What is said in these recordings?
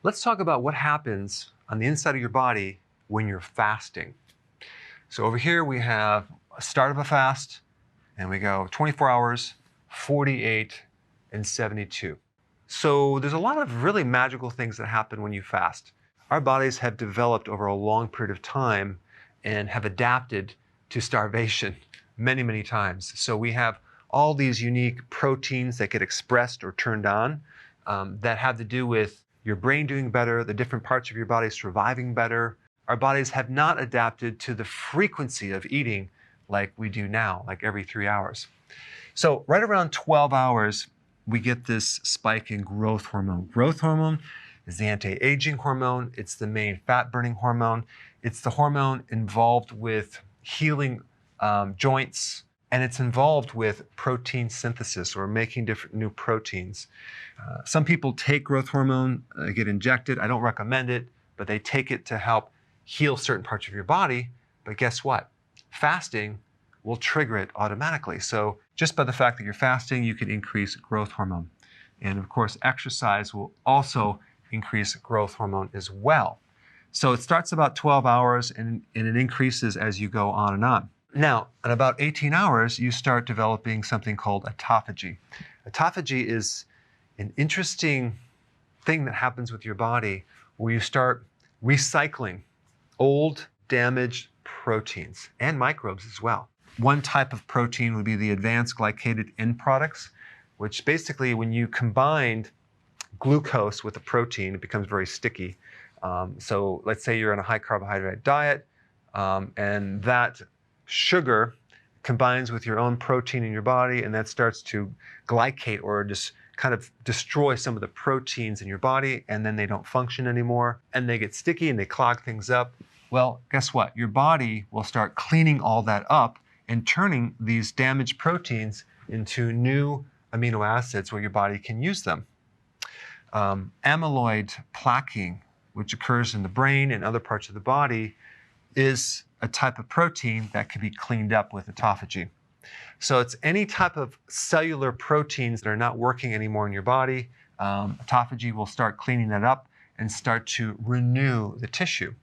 Let's talk about what happens on the inside of your body when you're fasting. So over here we have a start of a fast, and we go 24 hours, 48, and 72. So there's a lot of really magical things that happen when you fast. Our bodies have developed over a long period of time and have adapted to starvation many, many times. So we have all these unique proteins that get expressed or turned on that have to do with your brain doing better, the different parts of your body surviving better. Our bodies have not adapted to the frequency of eating like we do now, like every 3 hours. So right around 12 hours, we get this spike in growth hormone. Growth hormone is the anti-aging hormone. It's the main fat-burning hormone. It's the hormone involved with healing joints, and it's involved with protein synthesis or making different new proteins. Some people take growth hormone, get injected. I don't recommend it, but they take it to help heal certain parts of your body. But guess what? Fasting will trigger it automatically. So just by the fact that you're fasting, you can increase growth hormone. And of course, exercise will also increase growth hormone as well. So it starts about 12 hours and it increases as you go on and on. Now, at about 18 hours, you start developing something called autophagy. Autophagy is an interesting thing that happens with your body where you start recycling old, damaged proteins and microbes as well. One type of protein would be the advanced glycated end products, which basically when you combine glucose with a protein, it becomes very sticky. So let's say you're on a high carbohydrate diet and that sugar combines with your own protein in your body, and that starts to glycate or just kind of destroy some of the proteins in your body, and then they don't function anymore, and they get sticky and they clog things up. Well, guess what? Your body will start cleaning all that up and turning these damaged proteins into new amino acids where your body can use them. Amyloid plaquing, which occurs in the brain and other parts of the body, is a type of protein that can be cleaned up with autophagy. So it's any type of cellular proteins that are not working anymore in your body. Autophagy will start cleaning that up and start to renew the tissue.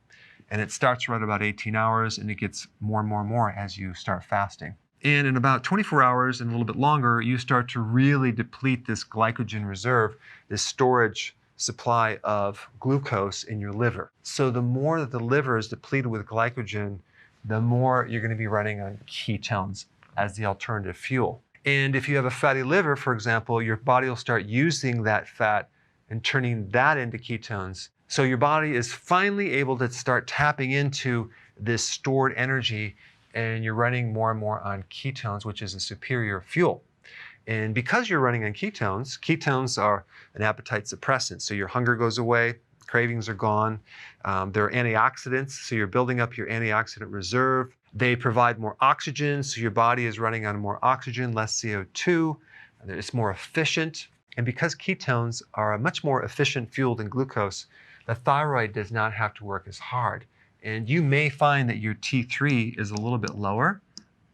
And it starts right about 18 hours and it gets more and more and more as you start fasting. And in about 24 hours and a little bit longer, you start to really deplete this glycogen reserve, this storage supply of glucose in your liver. So the more that the liver is depleted with glycogen, the more you're going to be running on ketones as the alternative fuel. And if you have a fatty liver, for example, your body will start using that fat and turning that into ketones. So your body is finally able to start tapping into this stored energy, and you're running more and more on ketones, which is a superior fuel. And because you're running on ketones, ketones are an appetite suppressant. So your hunger goes away, cravings are gone. They're antioxidants, so you're building up your antioxidant reserve. They provide more oxygen, so your body is running on more oxygen, less CO2. It's more efficient. And because ketones are a much more efficient fuel than glucose, the thyroid does not have to work as hard. And you may find that your T3 is a little bit lower,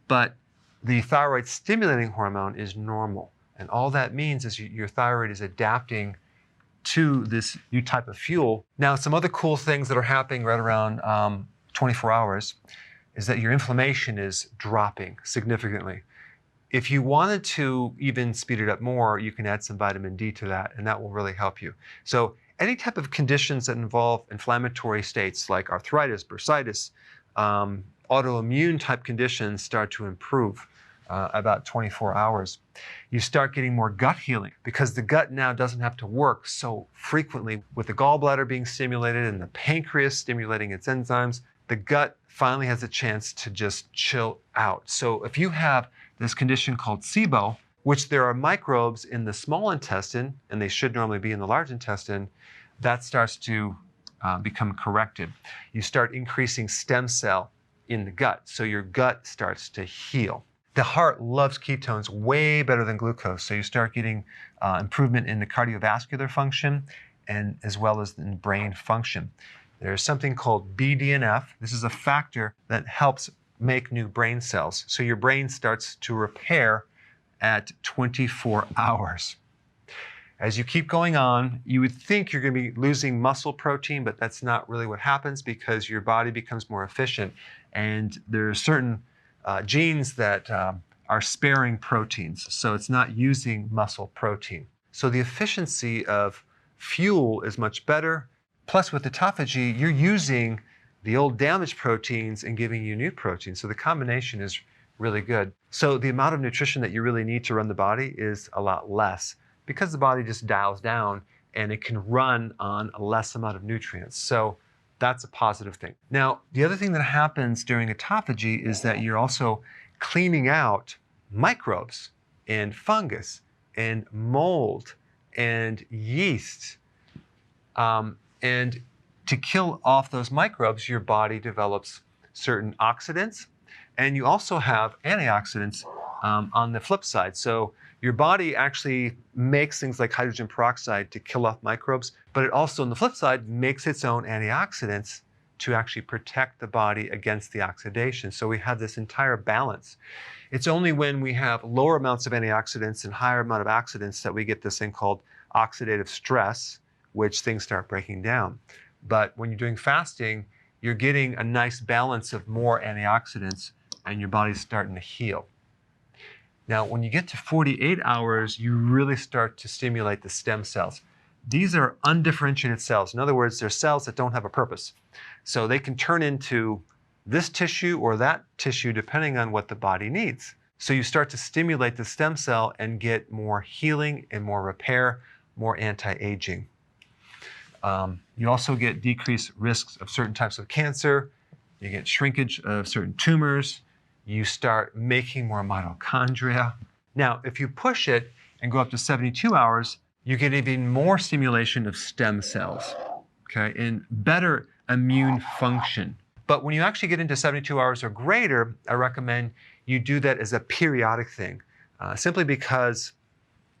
but the thyroid stimulating hormone is normal. And all that means is your thyroid is adapting to this new type of fuel. Now, some other cool things that are happening right around 24 hours is that your inflammation is dropping significantly. If you wanted to even speed it up more, you can add some vitamin D to that, and that will really help you. So any type of conditions that involve inflammatory states like arthritis, bursitis, autoimmune type conditions start to improve about 24 hours. You start getting more gut healing because the gut now doesn't have to work so frequently with the gallbladder being stimulated and the pancreas stimulating its enzymes. The gut finally has a chance to just chill out. So if you have this condition called SIBO, which there are microbes in the small intestine, and they should normally be in the large intestine, that starts to become corrected. You start increasing stem cell in the gut, so your gut starts to heal. The heart loves ketones way better than glucose, so you start getting improvement in the cardiovascular function and as well as in brain function. There's something called BDNF. This is a factor that helps make new brain cells. So your brain starts to repair at 24 hours. As you keep going on, you would think you're going to be losing muscle protein, but that's not really what happens because your body becomes more efficient. And there are certain genes that are sparing proteins, so it's not using muscle protein. So the efficiency of fuel is much better. Plus with autophagy, you're using the old damaged proteins and giving you new proteins. So the combination is really good. So the amount of nutrition that you really need to run the body is a lot less because the body just dials down and it can run on a less amount of nutrients. So that's a positive thing. Now, the other thing that happens during autophagy is that you're also cleaning out microbes and fungus and mold and yeast. And to kill off those microbes, your body develops certain oxidants, and you also have antioxidants on the flip side. So your body actually makes things like hydrogen peroxide to kill off microbes, but it also, on the flip side, makes its own antioxidants to actually protect the body against the oxidation. So we have this entire balance. It's only when we have lower amounts of antioxidants and higher amount of oxidants that we get this thing called oxidative stress, which things start breaking down. But when you're doing fasting, you're getting a nice balance of more antioxidants and your body's starting to heal. Now, when you get to 48 hours, you really start to stimulate the stem cells. These are undifferentiated cells. In other words, they're cells that don't have a purpose. So they can turn into this tissue or that tissue depending on what the body needs. So you start to stimulate the stem cell and get more healing and more repair, more anti-aging. You also get decreased risks of certain types of cancer. You get shrinkage of certain tumors. You start making more mitochondria. Now, if you push it and go up to 72 hours, you get even more stimulation of stem cells, okay, and better immune function. But when you actually get into 72 hours or greater, I recommend you do that as a periodic thing, simply because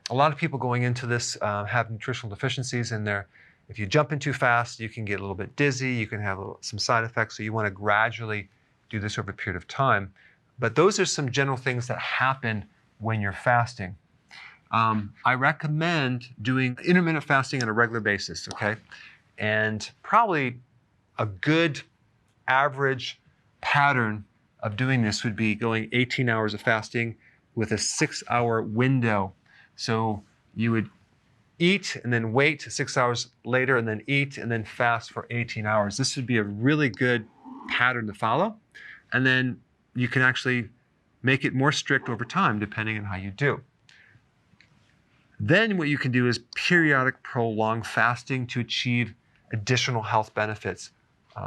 a lot of people going into this have nutritional deficiencies in there. If you jump in too fast, you can get a little bit dizzy, you can have some side effects, so you want to gradually do this over a period of time. But those are some general things that happen when you're fasting. I recommend doing intermittent fasting on a regular basis, okay? And probably a good average pattern of doing this would be going 18 hours of fasting with a 6-hour window. So you would eat and then wait 6 hours later and then eat and then fast for 18 hours. This would be a really good pattern to follow. And then you can actually make it more strict over time depending on how you do. Then what you can do is periodic prolonged fasting to achieve additional health benefits,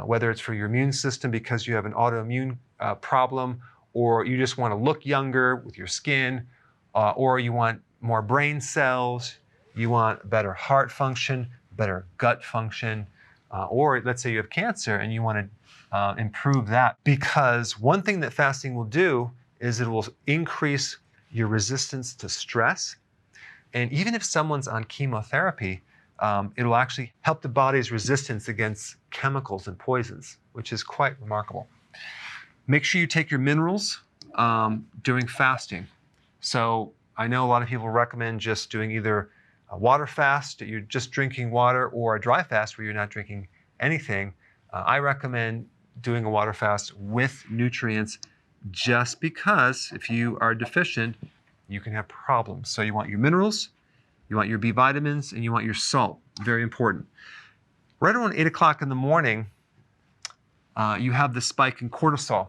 whether it's for your immune system because you have an autoimmune problem, or you just want to look younger with your skin, or you want more brain cells, you want better heart function, better gut function, or let's say you have cancer and you want to improve that. Because one thing that fasting will do is it will increase your resistance to stress. And even if someone's on chemotherapy, it will actually help the body's resistance against chemicals and poisons, which is quite remarkable. Make sure you take your minerals during fasting. So I know a lot of people recommend just doing either a water fast, you're just drinking water, or a dry fast where you're not drinking anything. I recommend doing a water fast with nutrients just because if you are deficient, you can have problems. So you want your minerals, you want your B vitamins, and you want your salt. Very important. Right around 8 o'clock in the morning, you have the spike in cortisol.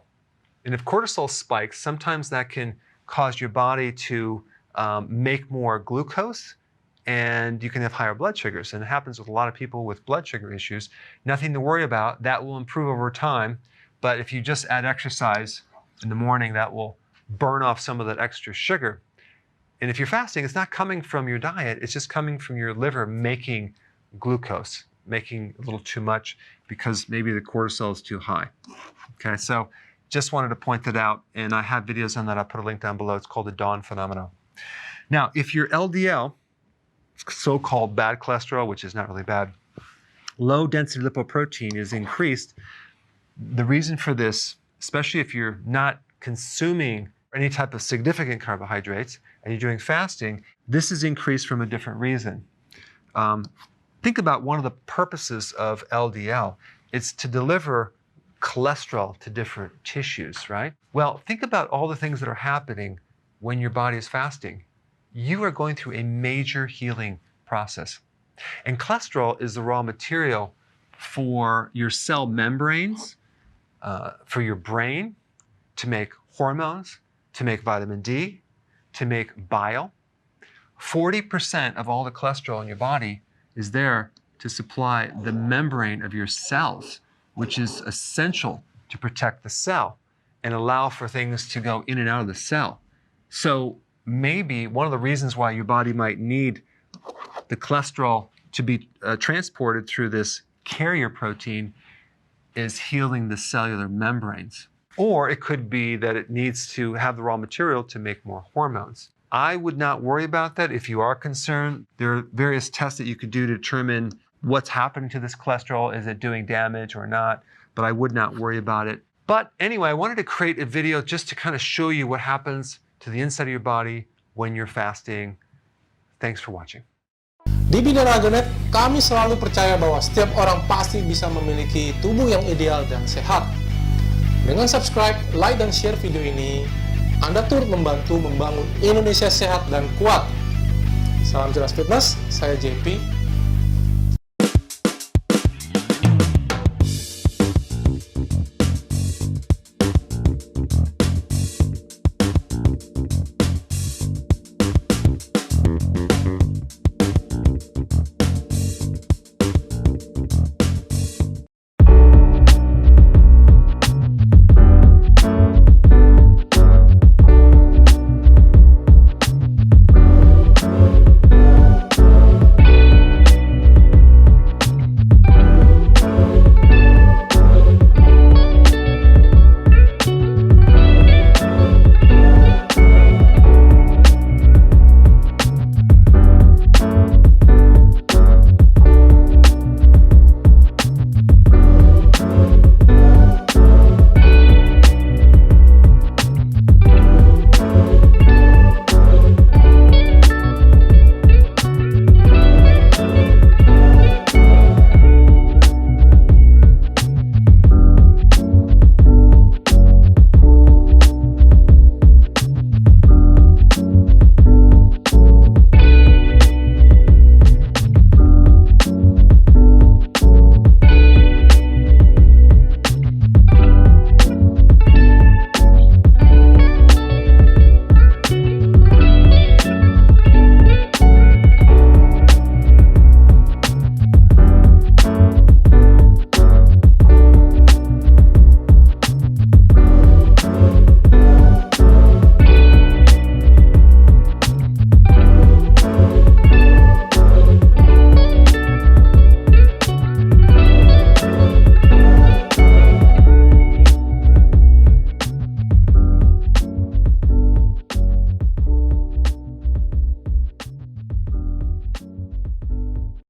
And if cortisol spikes, sometimes that can cause your body to make more glucose, and you can have higher blood sugars. And it happens with a lot of people with blood sugar issues. Nothing to worry about. That will improve over time. But if you just add exercise in the morning, that will burn off some of that extra sugar. And if you're fasting, it's not coming from your diet. It's just coming from your liver making glucose, making a little too much because maybe the cortisol is too high. Okay, so just wanted to point that out. And I have videos on that. I'll put a link down below. It's called the Dawn Phenomenon. Now, if your LDL, so-called bad cholesterol, which is not really bad, low density lipoprotein is increased. The reason for this, especially if you're not consuming any type of significant carbohydrates and you're doing fasting, this is increased from a different reason. Think about one of the purposes of LDL. It's to deliver cholesterol to different tissues, right? Well, think about all the things that are happening when your body is fasting. You are going through a major healing process. And cholesterol is the raw material for your cell membranes, for your brain, to make hormones, to make vitamin D, to make bile. 40% of all the cholesterol in your body is there to supply the membrane of your cells, which is essential to protect the cell and allow for things to go in and out of the cell. So maybe one of the reasons why your body might need the cholesterol to be transported through this carrier protein is healing the cellular membranes. Or it could be that it needs to have the raw material to make more hormones. I would not worry about that if you are concerned. There are various tests that you could do to determine what's happening to this cholesterol. Is it doing damage or not? But I would not worry about it. But anyway, I wanted to create a video just to kind of show you what happens to the inside of your body when you're fasting. Thanks for watching. Di BINARAGA.NET, kami selalu percaya bahwa setiap orang pasti bisa memiliki tubuh yang ideal dan sehat. Dengan subscribe, like, dan share video ini, Anda turut membantu membangun Indonesia sehat dan kuat. Salam jelas fitness, saya JP.